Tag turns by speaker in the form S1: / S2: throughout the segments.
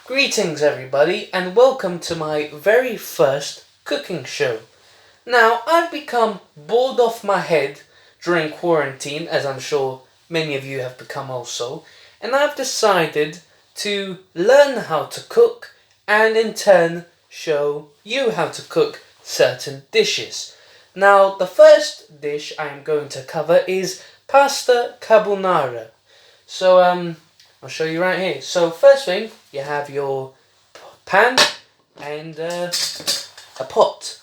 S1: Greetings everybody and welcome to my very first cooking show. Now, I've become bored off my head during quarantine, as I'm sure many of you have become also, and I've decided to learn how to cook and in turn show you how to cook certain dishes. Now, the first dish I'm going to cover is pasta carbonara. So, I'll show you right here. So, first thing, you have your pan and a pot.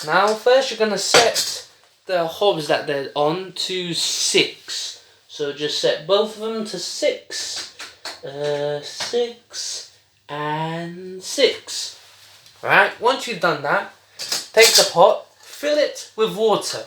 S1: Now, first you're going to set the hobs that they're on to 6. So, just set both of them to 6. 6 and 6. Alright, once you've done that, take the pot, fill it with water.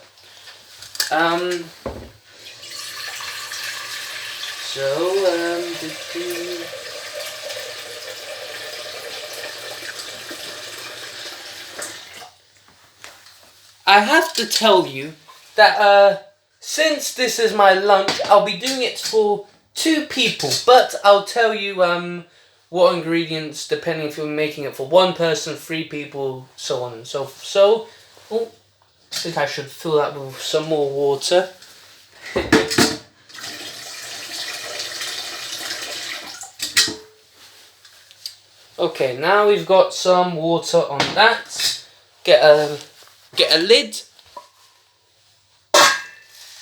S1: I have to tell you that since this is my lunch, I'll be doing it for 2 people, but I'll tell you what ingredients, depending if you're making it for 1 person, 3 people, so on and so forth. So, I think I should fill that with some more water. Okay, now we've got some water on that. Get a lid.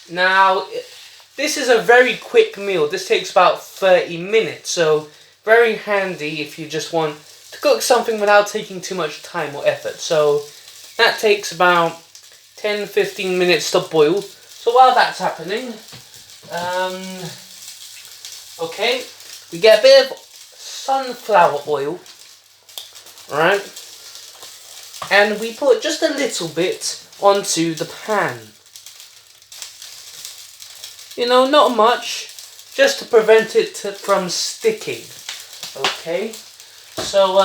S1: Now, this is a very quick meal. This takes about 30 minutes, so very handy if you just want to cook something without taking too much time or effort. So that takes about 10-15 minutes to boil. So while that's happening, okay, we get a bit of sunflower oil, right? And we put just a little bit onto the pan. You know, not much, just to prevent it from sticking. Okay, so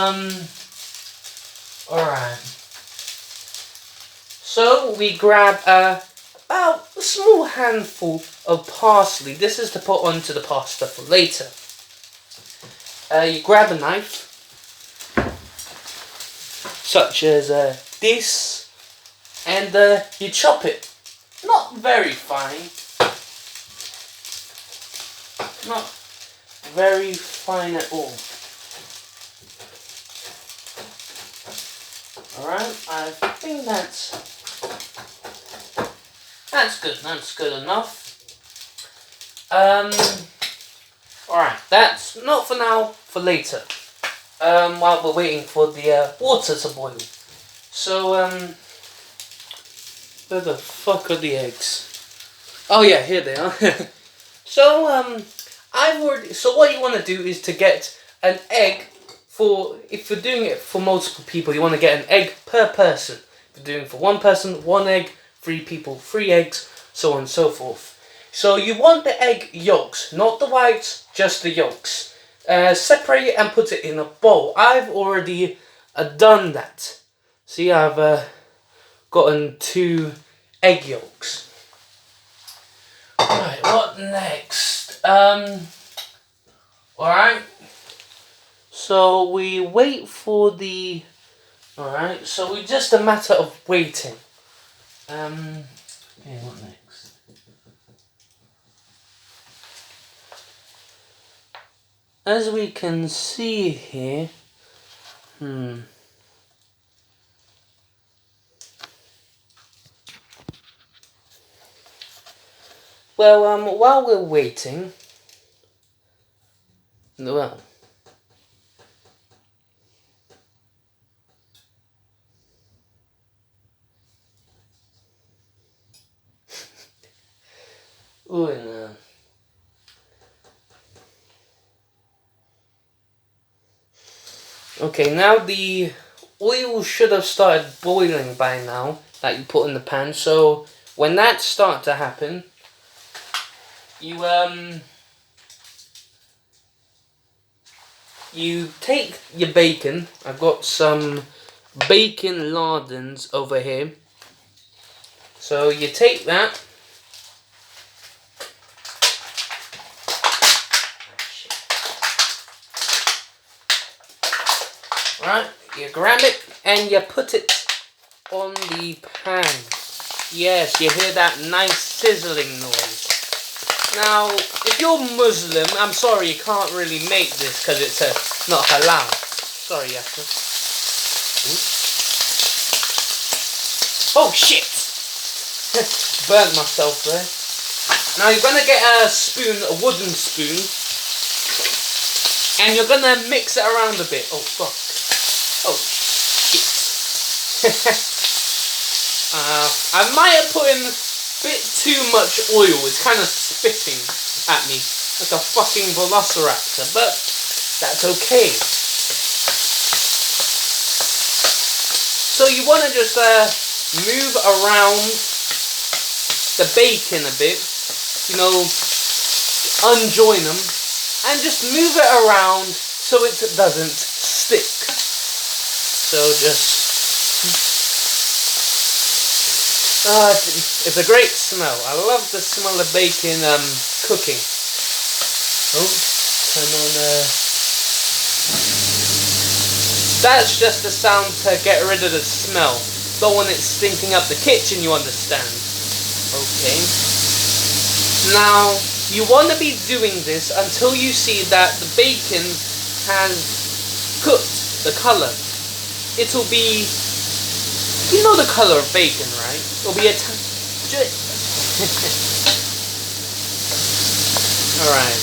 S1: alright. So we grab about a small handful of parsley. This is to put onto the pasta for later. You grab a knife, such as this, and you chop it. Not very fine. Not very fine at all. Alright, I think that's good. That's good enough. Alright, that's not for now, for later. While we're waiting for the water to boil. So, where the fuck are the eggs? Oh yeah, here they are. So, so what you want to do is to get an egg for, if you're doing it for multiple people, you want to get an egg per person. If you're doing it for 1 person, 1 egg, 3 people, 3 eggs, so on and so forth. So you want the egg yolks, not the whites, just the yolks. Separate it and put it in a bowl. I've already done that. See, I've gotten 2 egg yolks. Alright, what next? Alright. So we wait for the... Alright, so it's just a matter of waiting. Okay, what next? As we can see here, well, while we're waiting, well, oh no. Okay, now the oil should have started boiling by now that you put in the pan. So when that starts to happen, you take your bacon. I've got some bacon lardons over here. So you take that. Right, you grab it and you put it on the pan. Yes, you hear that nice sizzling noise. Now, if you're Muslim, I'm sorry you can't really make this because it's not halal. Sorry, Yasser. Oh shit! Burnt myself there. Now you're gonna get a spoon, a wooden spoon, and you're gonna mix it around a bit. Oh fuck. Oh shit. I might have put in a bit too much oil. It's kind of spitting at me like a fucking velociraptor, but that's okay. So you want to just move around the bacon a bit, you know, unjoin them, and just move it around so it doesn't stick. So just, it's a great smell. I love the smell of bacon cooking. Oh, turn on that's just the sound to get rid of the smell. Don't want it stinking up the kitchen, you understand. Okay. Now, you want to be doing this until you see that the bacon has cooked, the colour. It'll be, you know the colour of bacon, right? It'll be a alright.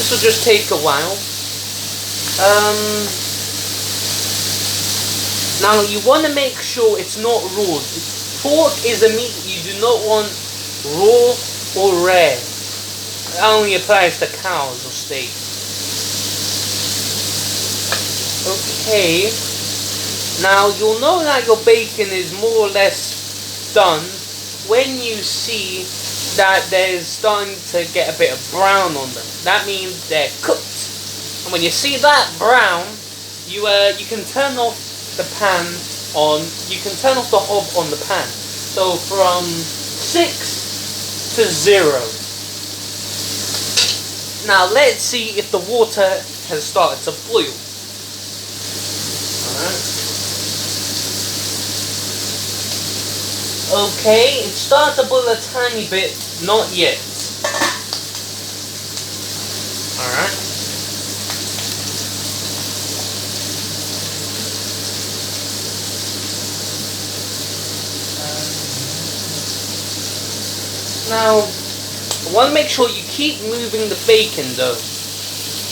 S1: This will just take a while. Now you want to make sure it's not raw. Pork is a meat that you do not want raw or rare. It only applies to cows or steak. Okay. Now you'll know that your bacon is more or less done when you see that they're starting to get a bit of brown on them. That means they're cooked. And when you see that brown, you can turn off the pan on. You can turn off the hob on the pan. So from 6 to 0. Now let's see if the water has started to boil. Alright. Okay, it started to boil a tiny bit, not yet. Alright. Now, I want to make sure you keep moving the bacon though.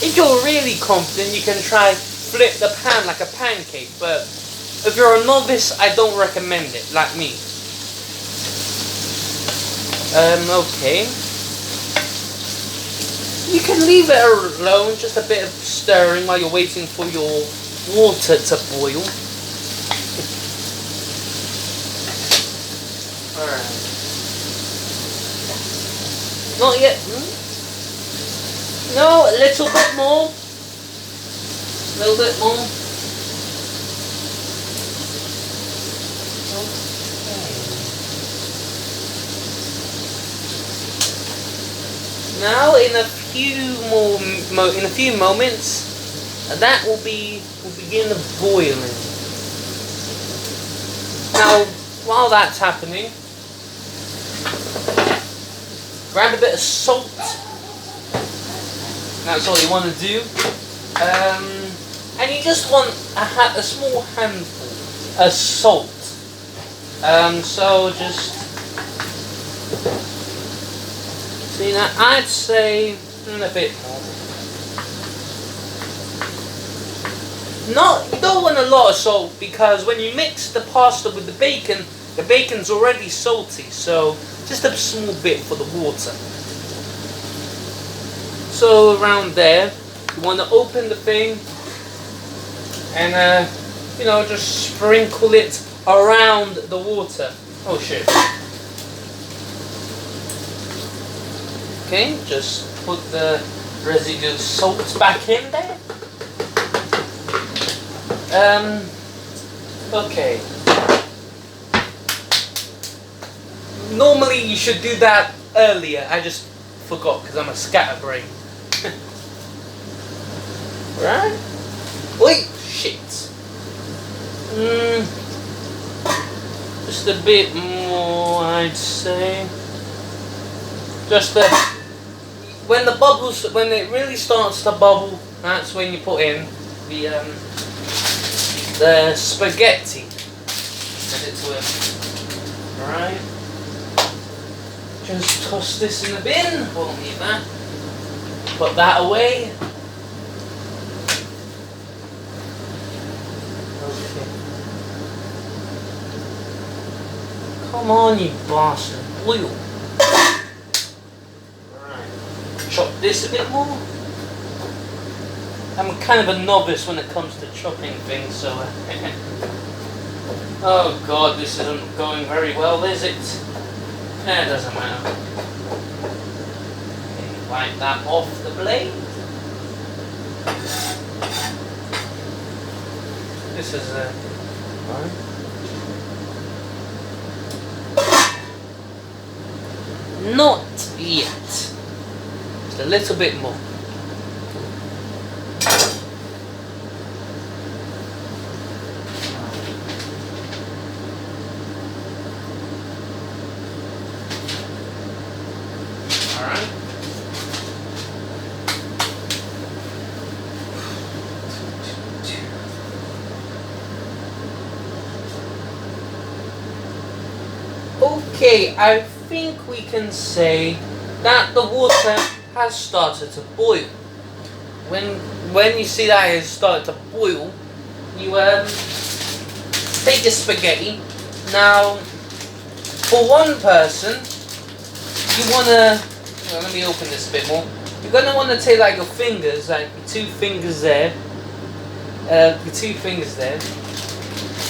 S1: If you're really confident, you can try flip the pan like a pancake, but if you're a novice, I don't recommend it, like me. Okay. You can leave it alone, just a bit of stirring while you're waiting for your water to boil. Alright. Not yet. No, a little bit more. A little bit more. Now, in a few moments, that will begin boiling. Now, while that's happening, grab a bit of salt. That's all you want to do. And you just want a small handful of salt. So just see that I'd say a bit more. You don't want a lot of salt because when you mix the pasta with the bacon's already salty. So just a small bit for the water. So around there, you want to open the thing and just sprinkle it around the water. Oh shit. Okay, just put the residue salt back in there. Okay. Normally you should do that earlier. I just forgot because I'm a scatterbrain. Right? Wait, shit. Just a bit more, I'd say. Just when it really starts to bubble, that's when you put in the spaghetti. Add it to it. Alright. Just toss this in the bin. Won't need that. Put that away. Okay. Come on, you bastard. Boil. Alright. Chop this a bit more. I'm kind of a novice when it comes to chopping things, so oh god, this isn't going very well, is it? It doesn't matter. Okay, wipe that off the blade. This is right. Not yet. Just a little bit more. Okay, I think we can say that the water has started to boil. When you see that it has started to boil, you take your spaghetti. Now, for one person, you wanna let me open this a bit more. You're gonna want to take like your fingers, like your two fingers there,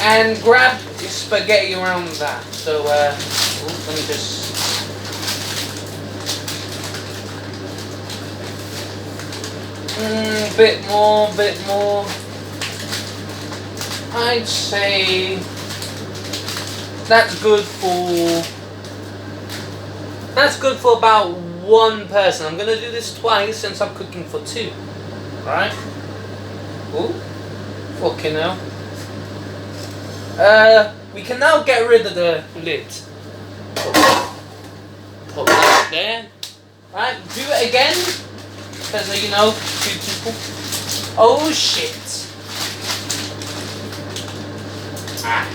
S1: and grab your spaghetti around that. So let me just. Bit more. I'd say that's good for about one person. I'm gonna do this twice since I'm cooking for two. Right? Ooh, fucking hell. We can now get rid of the lid. Put that there. Right, do it again. Because, you know, two people. Oh shit. Ah.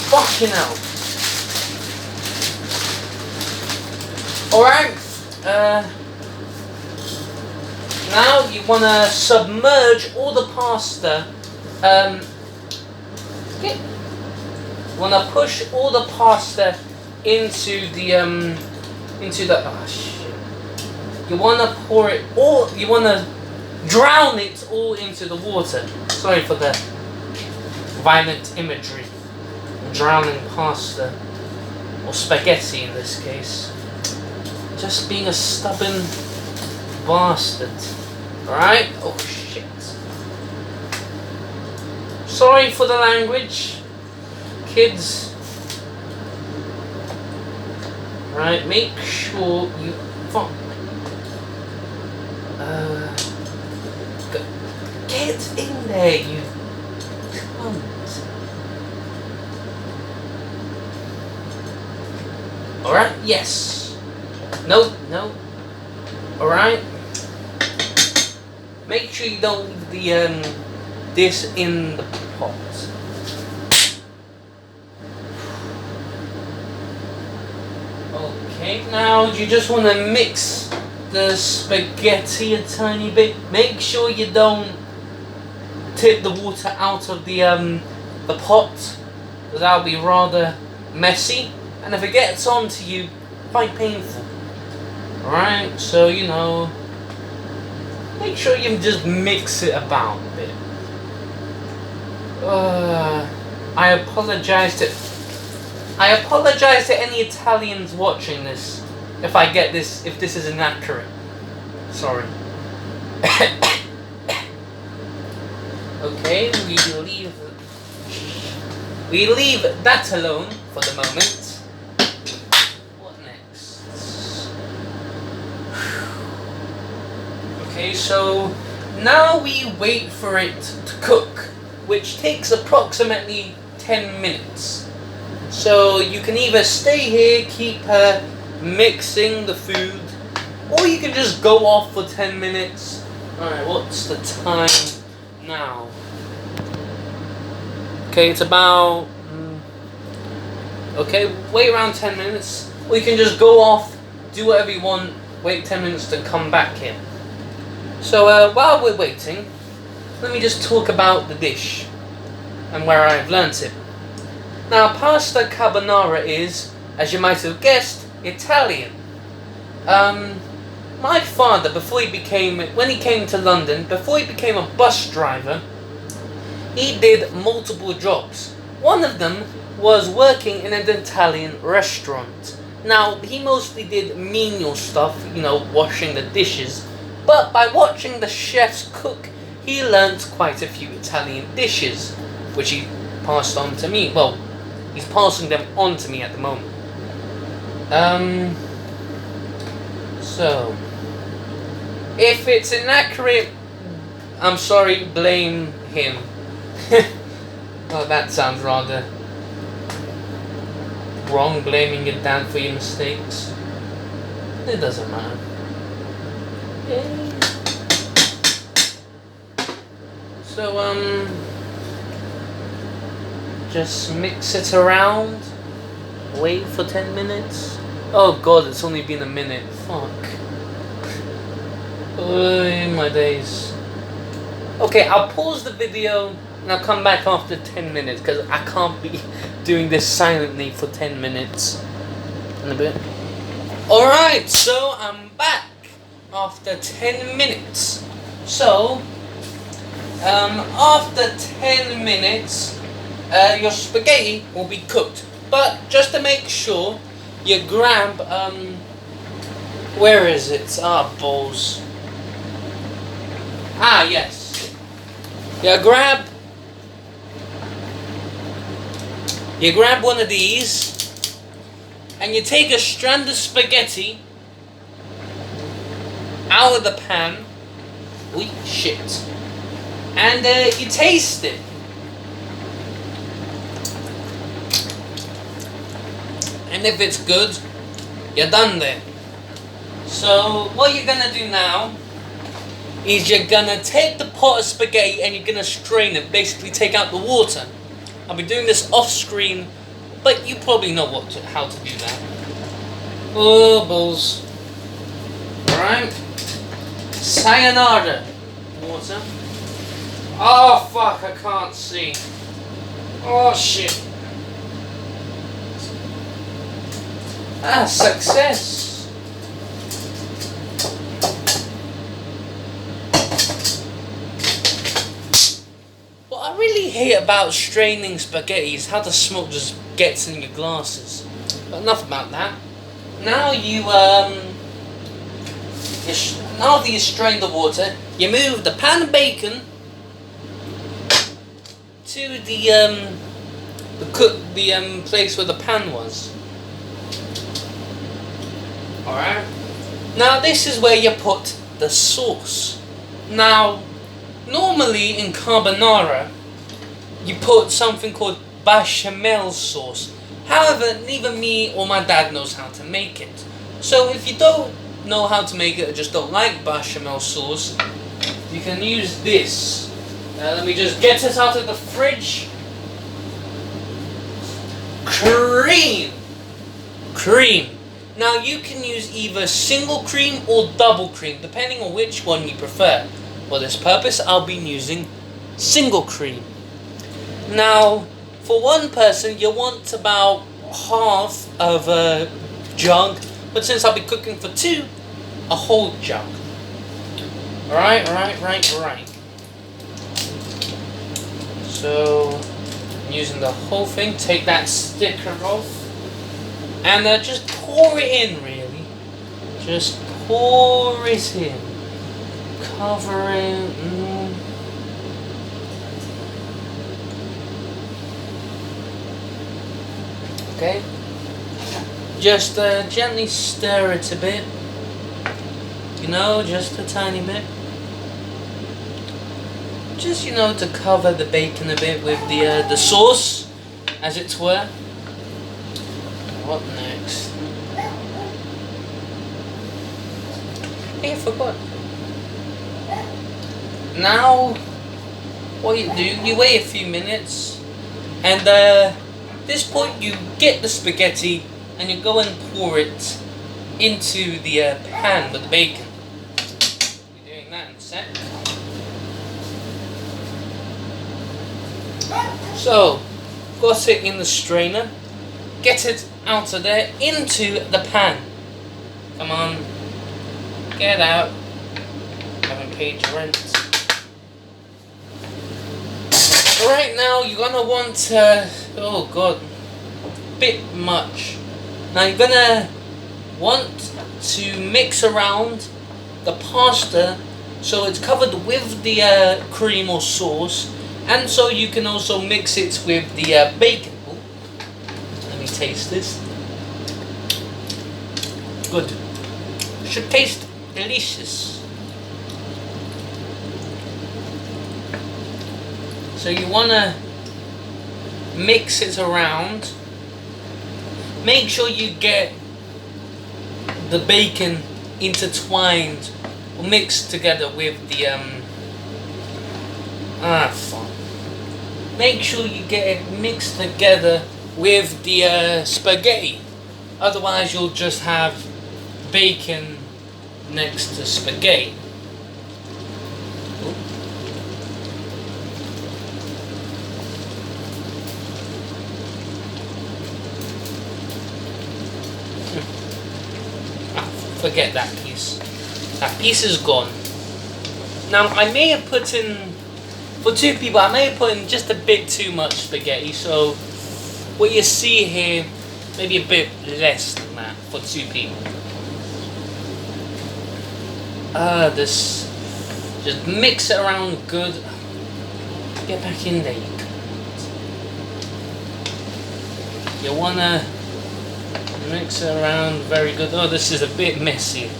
S1: Fucking hell. Alright. Now you want to submerge all the pasta. You want to push all the pasta into the oh shit. You want to pour it all. You want to drown it all into the water. Sorry for the violent imagery. Drowning pasta or spaghetti in this case. Just being a stubborn bastard. Alright? Oh shit. Sorry for the language, kids. Right, make sure you get in there, you cunt. Alright, yes. No. Alright. Make sure you don't leave the this in the pot. Okay, now you just want to mix the spaghetti a tiny bit. Make sure you don't tip the water out of the pot, because that'll be rather messy, and if it gets onto you, quite painful. Alright, so you know, make sure you just mix it about a bit. I apologize to any Italians watching this if this is inaccurate. Sorry. Okay, we leave that alone for the moment. Okay, so now we wait for it to cook, which takes approximately 10 minutes. So you can either stay here, keep mixing the food, or you can just go off for 10 minutes. Alright, what's the time now? Okay, it's about... okay, wait around 10 minutes. Or you can just go off, do whatever you want, wait 10 minutes to come back in. So while we're waiting, let me just talk about the dish and where I've learnt it. Now, pasta carbonara is, as you might have guessed, Italian. My father, when he came to London, before he became a bus driver, he did multiple jobs. One of them was working in an Italian restaurant. Now, he mostly did menial stuff, you know, washing the dishes, but by watching the chefs cook, he learnt quite a few Italian dishes, which he passed on to me. Well, he's passing them on to me at the moment. So, if it's inaccurate, I'm sorry, blame him. Oh, that sounds rather wrong, blaming your dad for your mistakes. It doesn't matter. Yay. So, just mix it around. Wait for 10 minutes. Oh god, it's only been a minute. Fuck. Oh, my days. Okay, I'll pause the video and I'll come back after 10 minutes because I can't be doing this silently for 10 minutes in a bit. Alright, so I'm back after 10 minutes. So, after 10 minutes, your spaghetti will be cooked. But just to make sure, you grab, where is it? Balls. Yes. You grab one of these, and you take a strand of spaghetti out of the pan. Wait, shit. And you taste it. And if it's good, you're done there. So what you're gonna do now is you're gonna take the pot of spaghetti and you're gonna strain it, basically take out the water. I'll be doing this off screen, but you probably know how to do that. Oh, balls. Alright. Sayonara. Water. Oh fuck, I can't see. Oh shit. Success. What I really hate about straining spaghetti is how the smoke just gets in your glasses. But enough about that. Now after you strain the water, you move the pan of bacon to the place where the pan was. Alright. Now this is where you put the sauce. Now, normally in carbonara, you put something called bechamel sauce. However, neither me or my dad knows how to make it. So if you don't know how to make it or just don't like bechamel sauce, you can use this. Let me just get it out of the fridge. Cream. Now you can use either single cream or double cream, depending on which one you prefer. For this purpose, I'll be using single cream. Now, for one person, you want about half of a jug, but since I'll be cooking for two, a whole jug. Right. So, I'm using the whole thing. Take that sticker off. And just pour it in, really. Just pour it in. Cover it. Okay. Just gently stir it a bit. You know, just a tiny bit. just to cover the bacon a bit with the sauce, as it were. What next? Hey, I forgot. Now, what you do, you wait a few minutes, and this point you get the spaghetti and you go and pour it into the pan with the bacon. You're doing that in a sec. So, got it in the strainer, get it out of there into the pan. Come on, get out. Haven't paid your rent. Right now, you're gonna want, oh god, bit much. Now you're gonna want to mix around the pasta so it's covered with the cream or sauce, and so you can also mix it with the bacon. Ooh, let me taste this. Good. Should taste delicious. So you want to mix it around. Make sure you get the bacon intertwined or mixed together with the make sure you get it mixed together with the spaghetti. Otherwise you'll just have bacon next to spaghetti. Forget that piece. That piece is gone. Now I may have put in, for two people, I may have put in just a bit too much spaghetti, so what you see here, maybe a bit less than that for two people. This, just mix it around good. Get back in there, you can't. You wanna mix it around very good. Oh, this is a bit messy.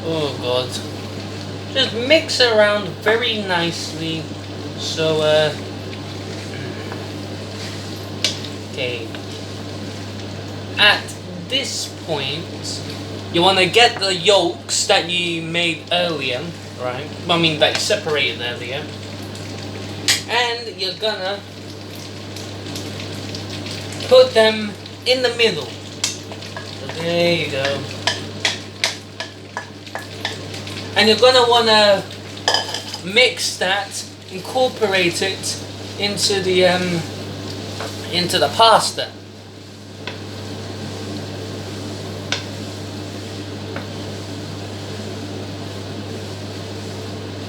S1: Oh god. Just mix it around very nicely. So, okay. At this point, you want to get the yolks that you made earlier, right? I mean, that you separated earlier. And you're gonna put them in the middle. There you go. And you're gonna wanna mix that, incorporate it into the pasta.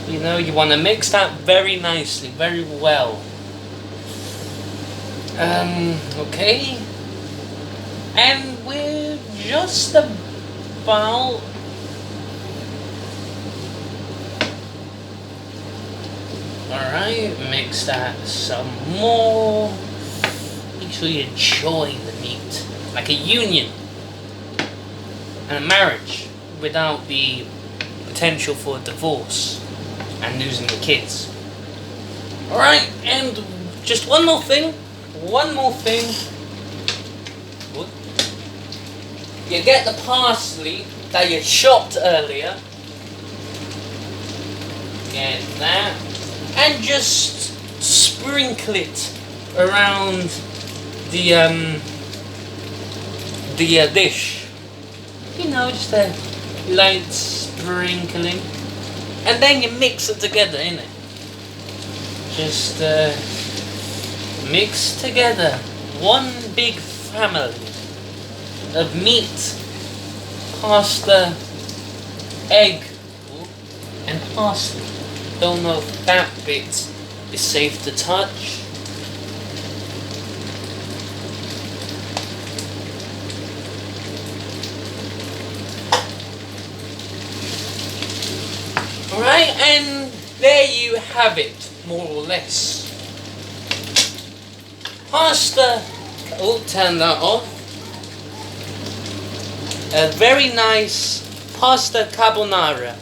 S1: You wanna mix that very nicely, very well. Okay. And we're just about alright, mix that some more. Make sure you join the meat like a union and a marriage without the potential for divorce and losing the kids. Alright, and just one more thing. You get the parsley that you chopped earlier. Get that. And just sprinkle it around the dish. Just a light sprinkling. And then you mix it together, innit? Just mix together. One big family of meat, pasta, egg, and parsley. Don't know if that bit is safe to touch. Alright, and there you have it, more or less. Pasta, turn that off. A very nice pasta carbonara.